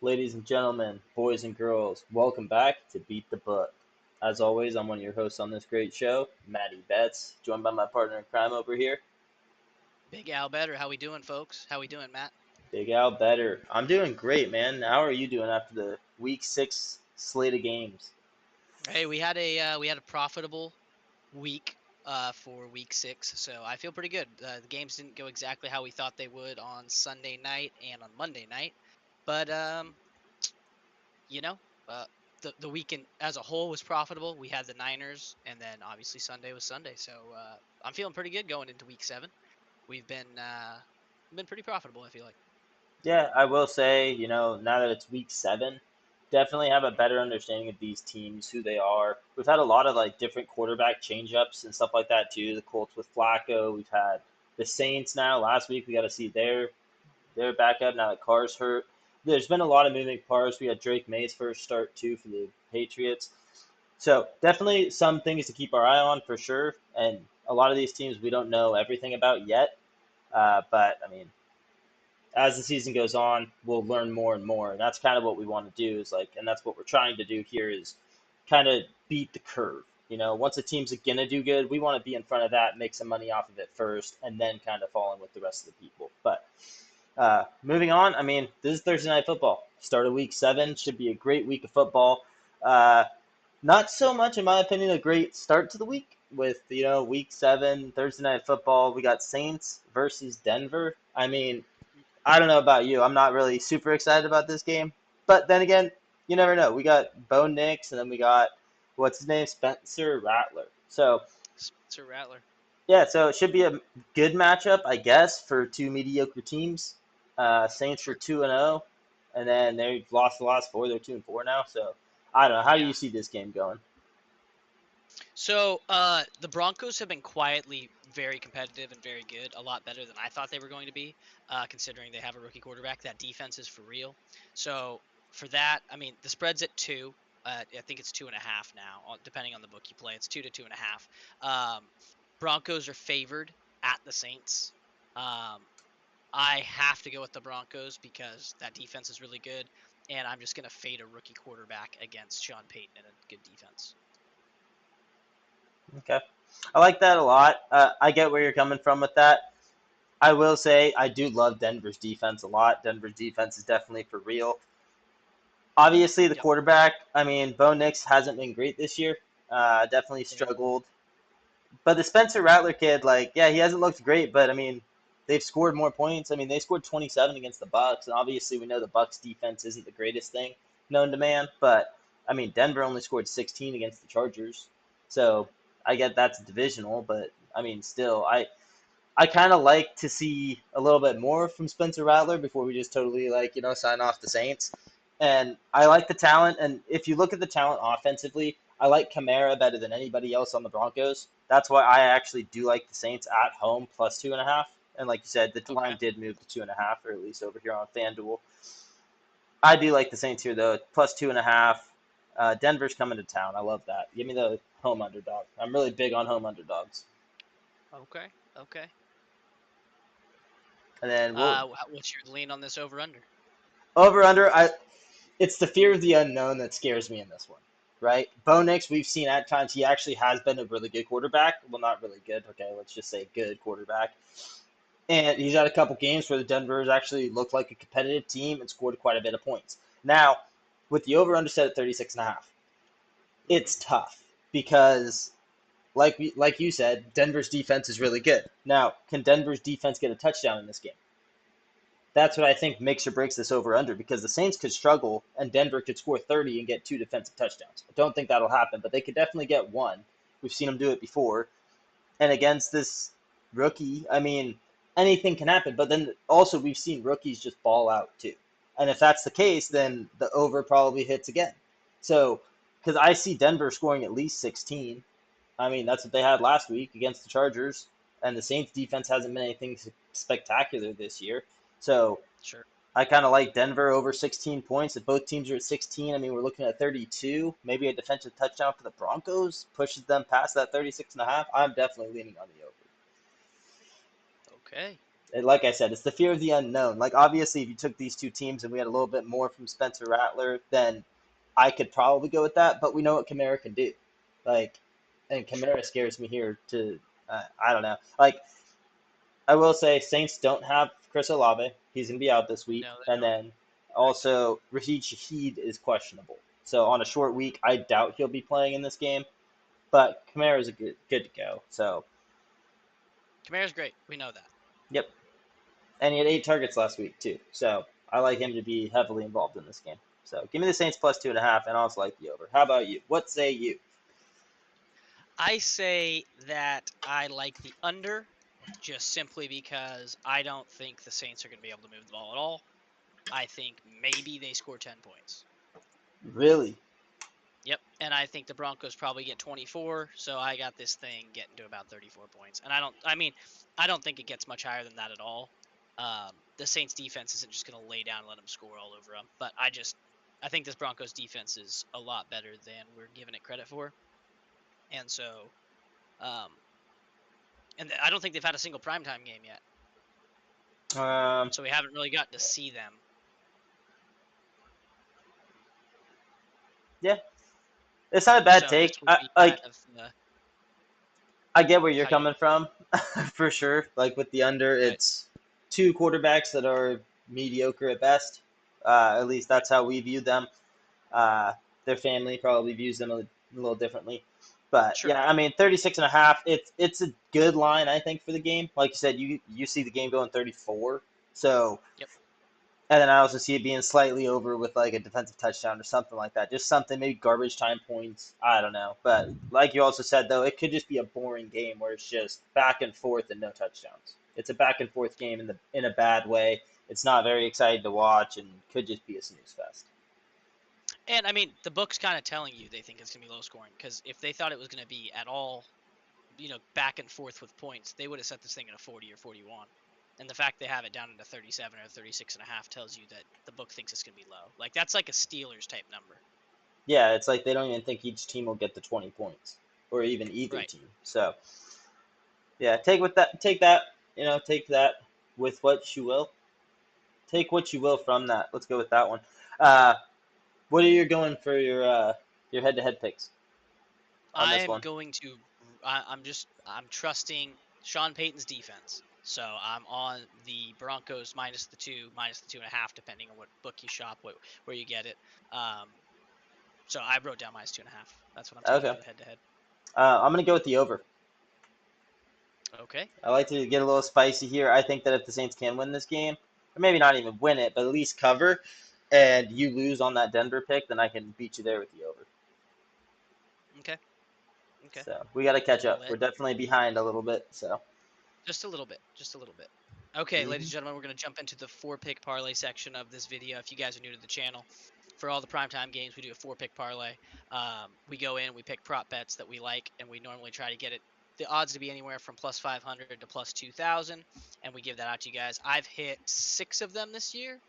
Ladies and gentlemen, boys and girls, welcome back to Beat the Book. As always, I'm one of your hosts on this great show, MattyBets, joined by my partner in crime over here, BigAL Bettor, how we doing, folks? How we doing, Matt? BigAL Bettor. I'm doing great, man. How are you doing after the Week 6 slate of games? Hey, we had a profitable week for week 6, so I feel pretty good. The games didn't go exactly how we thought they would on Sunday night and on Monday night, but you know, uh, the weekend as a whole was profitable. We had the Niners, and then obviously Sunday was Sunday, so I'm feeling pretty good going into week 7. We've been pretty profitable, I feel like. Yeah, I will say, now that it's Week 7, definitely have a better understanding of these teams, who they are. We've had a lot of like different quarterback change-ups and stuff like that too. The Colts with Flacco. We've had the Saints now. Last week we got to see their backup now that Carr's hurt. There's been a lot of moving parts. We had Drake May's first start too for the Patriots. So definitely some things to keep our eye on for sure. And a lot of these teams we don't know everything about yet. But I mean, as the season goes on, we'll learn more and more. And that's kind of what we want to do is like, and that's what we're trying to do here is kind of beat the curve. Once a team's gonna do good, we want to be in front of that, make some money off of it first, and then kind of fall in with the rest of the people. But moving on, I mean, this is Thursday Night Football. Start of Week 7 should be a great week of football. Uh, Not so much, in my opinion, a great start to the week with Week 7 Thursday Night Football. We got Saints versus Denver. I mean, I don't know about you. I'm not really super excited about this game. But then again, you never know. We got Bo Nix, and then we got, what's his name? Spencer Rattler. So, Spencer Rattler. yeah, so it should be a good matchup, I guess, for two mediocre teams. Saints are Sure. 2-0, and then they've lost the last four. They're 2-4 now. So, I don't know. How do you Yeah. see this game going? So the Broncos have been quietly very competitive and very good, a lot better than I thought they were going to be, considering they have a rookie quarterback. That defense is for real. So for that, I mean, the spread's at 2. I think it's 2.5 now, depending on the book you play. It's 2 to 2.5. Broncos are favored at the Saints. Um, I have to go with the Broncos because that defense is really good, and I'm just going to fade a rookie quarterback against Sean Payton and a good defense. Okay. I like that a lot. I get where you're coming from with that. I will say I do love Denver's defense a lot. Denver's defense is definitely for real. Obviously, the Yep. quarterback, I mean, Bo Nix hasn't been great this year. Definitely Yeah. struggled. But the Spencer Rattler kid, like, yeah, he hasn't looked great, but I mean, they've scored more points. I mean, they scored 27 against the Bucks, and obviously we know the Bucks defense isn't the greatest thing known to man, but I mean, Denver only scored 16 against the Chargers. So, I get that's divisional, but I mean, still, I kind of like to see a little bit more from Spencer Rattler before we just totally like sign off the Saints. And I like the talent. And if you look at the talent offensively, I like Kamara better than anybody else on the Broncos. That's why I actually do like the Saints at home plus 2.5. And like you said, the Okay. line did move to 2.5, or at least over here on FanDuel. I do like the Saints here though, plus 2.5. Denver's coming to town. I love that. Give me the home underdog. I'm really big on home underdogs. Okay. Okay. And then we'll What's your lean on this over under? over under. It's the fear of the unknown that scares me in this one, right? Bo Nix, we've seen at times he actually has been a really good quarterback. Well, not really good. Okay, let's just say good quarterback. And he's had a couple games where the Denver's actually looked like a competitive team and scored quite a bit of points. Now, with the over under set at 36.5, Hmm. it's tough because like you said, Denver's defense is really good. Now, can Denver's defense get a touchdown in this game? That's what I think makes or breaks this over under because the Saints could struggle and Denver could score 30 and get two defensive touchdowns. I don't think that'll happen, but they could definitely get one. We've seen them do it before. And against this rookie, I mean, anything can happen. But then also, we've seen rookies just ball out too. And if that's the case, then the over probably hits again. So, because I see Denver scoring at least 16. I mean, that's what they had last week against the Chargers. And the Saints defense hasn't been anything spectacular this year. So Sure. I kind of like Denver over 16 points. If both teams are at 16, I mean, we're looking at 32. Maybe a defensive touchdown for the Broncos pushes them past that 36.5. I'm definitely leaning on the over. Okay. like I said, it's the fear of the unknown. Like obviously, if you took these two teams and we had a little bit more from Spencer Rattler, then I could probably go with that. But we know what Kamara can do. Like, and True. Kamara scares me here. I don't know. Like I will say, Saints don't have Chris Olave. He's gonna be out this week, No, they and don't. then Correct. also Rashid Shaheed is questionable. So on a short week, I doubt he'll be playing in this game. But Kamara is a good to go. So Kamara's great. We know that. yep, and he had 8 targets last week too. So I like him to be heavily involved in this game. So give me the Saints plus 2.5, and I also like the over. How about you? What say you? I say that I like the under just simply because I don't think the Saints are going to be able to move the ball at all. I think maybe they score 10 points. Really? Yep. And I think the Broncos probably get 24. So I got this thing getting to about 34 points. And I don't think it gets much higher than that at all. The Saints defense isn't just going to lay down and let them score all over them. But I think this Broncos defense is a lot better than we're giving it credit for. And so, um, I don't think they've had a single primetime game yet. Um, So we haven't really gotten to see them. yeah, it's not a bad So this take. will I be like. kind of I get where you're how you. coming from, for sure. Like with the under, Right. it's two quarterbacks that are mediocre at best. At least Right. that's how we view them. Uh, their family probably views them a little differently. But Sure. yeah, I mean, 36.5. It's a good line, I think, for the game. Like you said, you see the game going 34. So Yep. and then I also see it being slightly over with like a defensive touchdown or something like that. Just something, maybe garbage time points. I don't know. But like you also said, though, it could just be a boring game where it's just back and forth and no touchdowns. It's a back and forth game in a bad way. It's not very exciting to watch and could just be a snooze fest. And I mean, the book's kind of telling you they think it's going to be low scoring because if they thought it was going to be at all, back and forth with points, they would have set this thing at a 40 or 41. And the fact they have it down into 37 or 36 and a half tells you that the book thinks it's going to be low. Like that's like a Steelers type number. Yeah, it's like they don't even think each team will get to 20 points or even either Right. team. So yeah, take that with what you will. Take what you will from that. Let's go with that one. Uh, What are you going for your head-to-head picks on this I'm one? going to. I'm trusting Sean Payton's defense. So I'm on the Broncos minus the 2.5, depending on what book you shop, where you get it. Um, so I wrote down minus 2.5. That's what I'm taking Okay, for the head to head. I'm gonna go with the over. Okay. I like to get a little spicy here. I think that if the Saints can win this game, or maybe not even win it, but at least cover, and you lose on that Denver pick, then I can beat you there with the over. Okay. Okay. So we got to catch up. We're Let definitely behind a little bit. So Just a little bit. Just a little bit. Okay, ladies hmm and gentlemen, we're going to jump into the four pick parlay section of this video. If you guys are new to the channel, for all the primetime games, we do a four pick parlay. We go in, we pick prop bets that we like, and we normally try to get the odds to be anywhere from plus 500 to plus 2,000, and we give that out to you guys. I've hit 6 of them this year.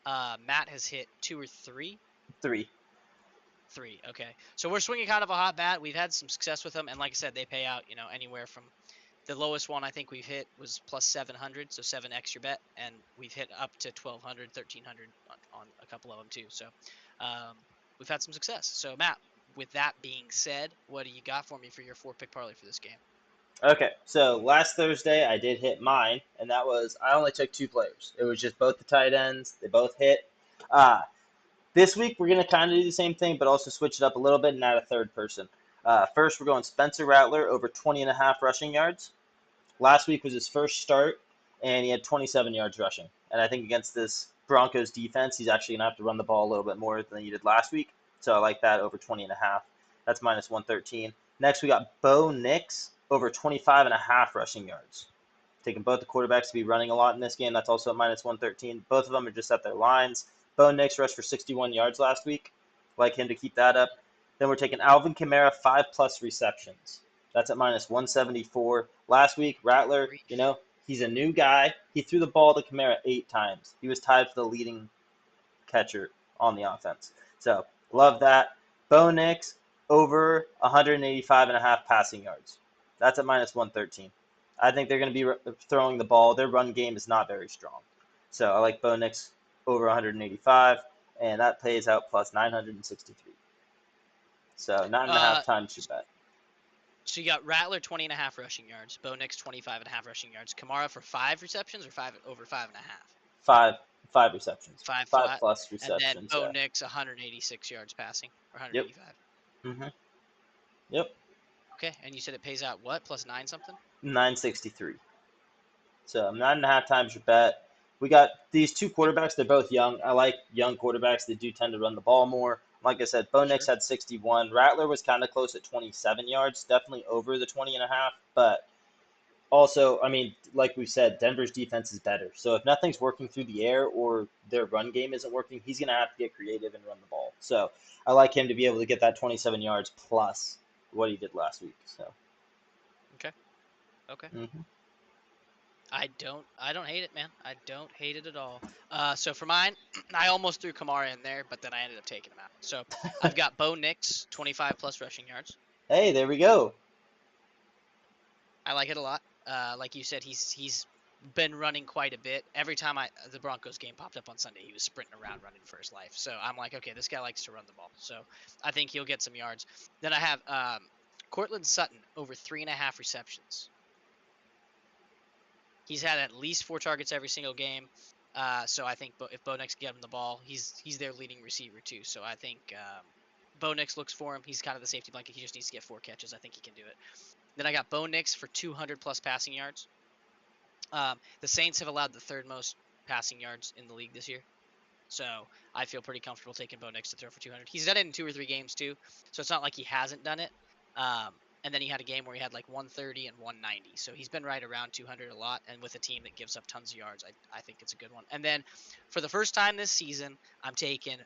Matt has hit 2 or 3. 3. 3. Okay, so we're swinging kind of a hot bat. We've had some success with them, and like I said, they pay out, anywhere from the lowest one I think we've hit was plus 700, so 7x your bet, and we've hit up to 1,200, 1,300 on a couple of them too. So we've had some success. So Matt, with that being said, what do you got for me for your four pick parlay for this game? Okay, so last Thursday I did hit mine, and that was I only took 2 players. It was just both the tight ends. They both hit. Uh, This week we're gonna kind of do the same thing, but also switch it up a little bit and add a third person. First, we're going Spencer Rattler over 20.5 rushing yards. Last week was his first start, and he had 27 yards rushing. And I think against this Broncos defense, he's actually gonna have to run the ball a little bit more than he did last week. So I like that over 20.5. That's minus 113. Next, we got Bo Nix over 25.5 rushing yards. Taking both the quarterbacks to be running a lot in this game. That's also at minus 113. Both of them are just at their lines. Bo Nix rushed for 61 yards last week. Like him to keep that up. Then we're taking Alvin Kamara, 5+ receptions. That's at minus 174. Last week, Rattler, Grief. he's a new guy. He threw the ball to Kamara 8 times. He was tied for the leading catcher on the offense. So, love that. Bo Nix, over 185.5 passing yards. That's at minus 113. I think they're going to be throwing the ball. Their run game is not very strong. So I like Bo Nix over 185, and that pays out plus 963. So 9.5 Uh, times your bet. so you got Rattler 20.5 rushing yards, Bo Nix 25.5 rushing yards, Kamara for 5 receptions or five over 5.5, Five, five receptions, five five flat, plus and then receptions. Bo Yeah. Nix 186 yards passing or Yep. 185. Mhm. Yep. Okay, and you said it pays out what plus nine something? 963. So 9.5 times your bet. We got these two Okay, quarterbacks. They're both young. I like young quarterbacks. They do tend to run the ball more. Like I said, Bo Nix sure. had 61. Rattler was kind of close at 27 yards, definitely over the 20 and a half. But also, I mean, like we said, Denver's defense is better. So if nothing's working through the air or their run game isn't working, he's going to have to get creative and run the ball. So I like him to be able to get that 27 yards plus what he did last week. So. Okay, okay. Mhm. I don't hate it, man. I don't hate it at all. So for mine, I almost threw Kamara in there, but then I ended up taking him out. So I've got Bo Nix 25 plus rushing yards. Hey, there we go. I like it a lot. Like you said, he's been running quite a bit. Every time the Broncos game popped up on Sunday, he was sprinting around running for his life. So I'm like, okay, this guy likes to run the ball. So I think he'll get some yards. Then I have Cortland Sutton over 3.5 receptions. He's had at least 4 targets every single game. So I think if Bo Nix can get him the ball, he's their leading receiver too. So I think Bo Nix looks for him. He's kind of the safety blanket. He just needs to get 4 catches. I think he can do it. Then I got Bo Nix for 200 plus passing yards. The Saints have allowed the third most passing yards in the league this year. So I feel pretty comfortable taking Bo Nix to throw for 200. He's done it in 2 or 3 games too. So it's not like he hasn't done it. And then he had a game where he had like 130 and 190. So he's been right around 200 a lot. And with a team that gives up tons of yards, I think it's a good one. And then for the first time this season, I'm taking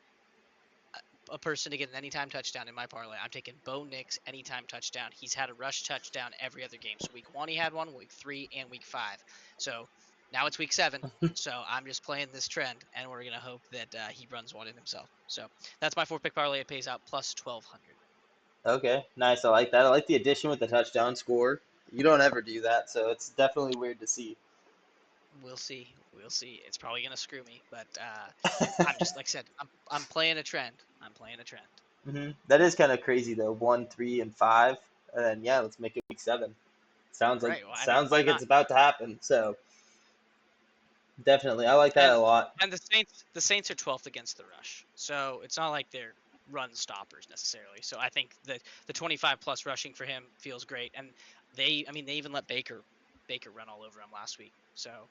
a person to get an anytime touchdown in my parlay. I'm taking Bo Nix anytime touchdown. He's had a rush touchdown every other game. So week 1 he had one, week 3 and week 5. So now it's week 7. So I'm just playing this trend, and we're gonna hope that he runs one in himself. So that's my 4 pick parlay. It pays out plus 1,200. Okay, nice. I like that. I like the addition with the touchdown score. You don't ever do that, so it's definitely weird to see. We'll see. We'll see. It's probably gonna screw me, but I'm just like I said. I'm playing a trend. I'm playing a trend. That is kind of crazy though. 1, 3, and 5, and then yeah, let's make it week 7. Right. Well, I mean, Sounds why like not? it's about to happen. So definitely, I like that And a lot. and the Saints are 12th against the rush, so it's not like they're run stoppers necessarily. So I think that the 25 plus rushing for him feels great, and they even let Baker run all over him last week. So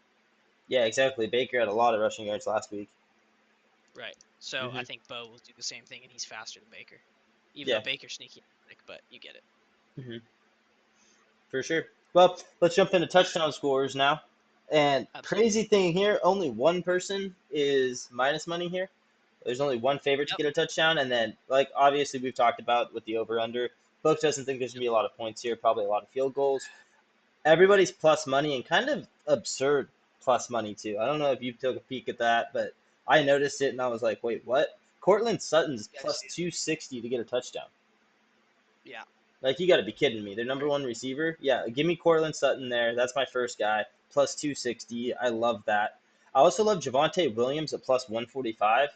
Yeah, exactly. Baker had a lot of rushing yards last week. right, so I hmm think Bo will do the same thing, and he's faster than Baker, even though Yeah, Baker's sneaky, but you get it. hmm for sure. Well, let's jump into touchdown scorers now. And Absolutely. crazy thing here, only one person is minus money here. There's only one favorite to Yep. get a touchdown, and then like obviously we've talked about with the over under. Book doesn't think there's gonna Yep. be a lot of points here, probably a lot of field goals. Everybody's plus money and kind of absurd plus money too. I don't know if you took a peek at that, but I noticed it and I was like, wait, what? Cortland Sutton's Yeah, I plus see it. 260 to get a touchdown. Yeah. Like you got to be kidding me. Their number Right. one receiver. Yeah, give me Cortland Sutton there. That's my first guy. Plus 260. I love that. I also love Javonte Williams at plus 145.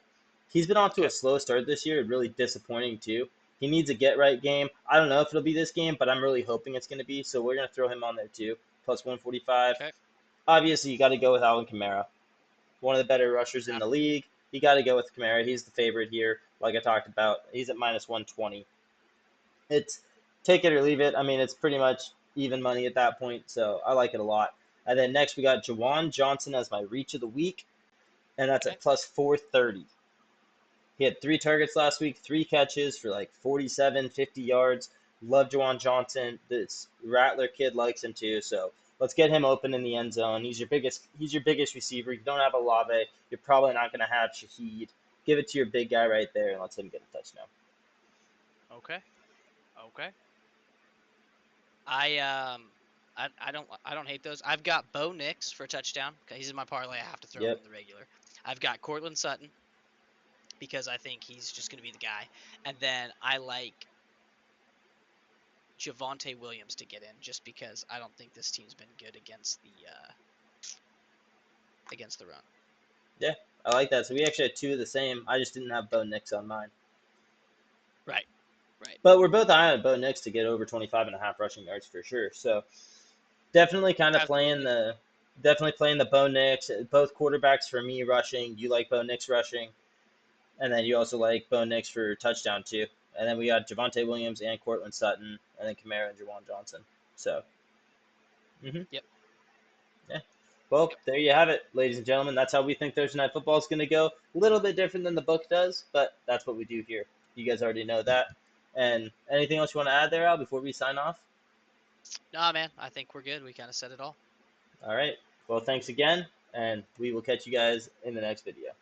He's been off to a Okay. slow start this year, really disappointing too. He needs a get right game. I don't know if it'll be this game, but I'm really hoping it's going to be. So we're going to throw him on there too. Plus 145. Okay. Obviously, you got to go with Alvin Kamara, one of the better rushers in Got the it. league. You got to go with Kamara. He's the favorite here, like I talked about. He's at minus 120. It's take it or leave it. I mean, it's pretty much even money at that point, so I like it a lot. And then next we got Jawan Johnson as my reach of the week, and that's Okay. at plus 430. He had 3 targets last week, 3 catches for like 47, 50 yards. Love Jawan Johnson. This Rattler kid likes him too, so let's get him open in the end zone. He's your biggest receiver. You don't have Olave. You're probably not going to have Shaheed. Give it to your big guy right there and let him get a touchdown. Okay. Okay. I I don't hate those. I've got Bo Nix for a touchdown. 'Cause he's in my parlay. I have to throw him Yep. in the regular. I've got Cortland Sutton because I think he's just going to be the guy. And then I like Javonte Williams to get in, just because I don't think this team's been good against the run. Yeah, I like that. So we actually had two of the same. I just didn't have Bo Nix on mine. Right. Right. But we're both high on Bo Nix to get over 25.5 rushing yards for sure. So definitely kind of Absolutely. playing the Bo Nix. Both quarterbacks for me rushing. You like Bo Nix rushing, and then you also like Bo Nix for touchdown too. And then we got Javonte Williams and Cortland Sutton, and then Kamara and Jawan Johnson. So, Yep. yeah. Well, Yep. there you have it, ladies and gentlemen. That's how we think Thursday Night Football is going to go. A little bit different than the book does, but that's what we do here. You guys already know that. And anything else you want to add there, Al, before we sign off? Nah, man. I think we're good. We kind of said it all. All right. Well, thanks again, and we will catch you guys in the next video.